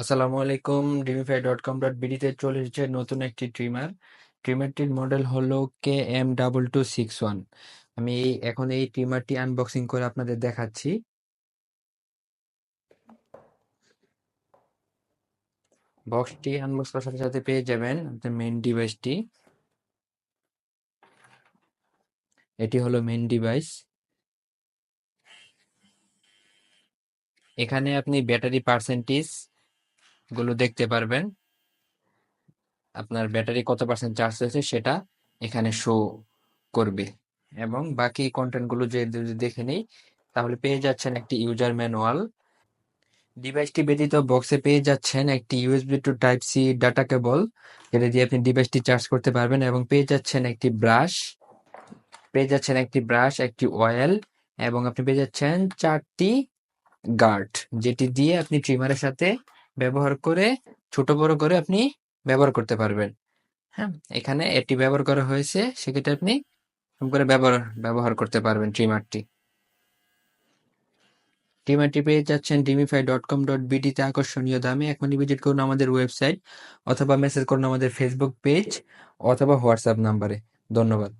আসসালামু আলাইকুম। Dreamify.com.bd তে চলে এসেছে নতুন একটি ট্রিমারটির মডেল হলো KM2261। আমি এখন এই ট্রিমারটি আনবক্সিং করে আপনাদের দেখাচ্ছি। বক্সটি আনবক্স করার সাথে সাথে পেয়ে যাবেন আপনার মেইন ডিভাইসটি। এটি হলো মেইন ডিভাইস। এখানে আপনি ব্যাটারি পার্সেন্টেজ গুলো দেখতে পারবেন। আপনার ব্যাটারি কত পার্সেন্ট চার্জ হয়েছে সেটা এখানে শো করবে, এবং বাকি কন্টেন্ট গুলো যদি দেখে নেই তাহলে পেয়ে যাচ্ছেন একটি ইউজার ম্যানুয়াল। ডিভাইসটি ব্যতীত বক্সে পেয়ে যাচ্ছেন একটি USB to type C data cable, যেটা দিয়ে আপনি ডিভাইসটি চার্জ করতে পারবেন, এবং পেয়ে যাচ্ছেন একটি ব্রাশ, একটি অয়েল, এবং আপনি পেয়ে যাচ্ছেন 4টি গার্ড, যেটি দিয়ে আপনি ট্রিমারের সাথে ব্যবহার করে ছোট বড় করে আপনি ব্যবহার করতে পারবেন। হ্যাঁ, এখানে এটি ব্যবহার করা হয়েছে, সেক্ষেত্রে আপনি এরকম করে ব্যবহার করতে পারবেন ট্রিমারটি। ট্রিমারটি পেয়ে যাচ্ছেন dreamify.com.bd তে আকর্ষণীয় দামে। এখনই ভিজিট করুন আমাদের ওয়েবসাইট, অথবা মেসেজ করুন আমাদের ফেসবুক পেজ, অথবা হোয়াটসঅ্যাপ নাম্বারে। ধন্যবাদ।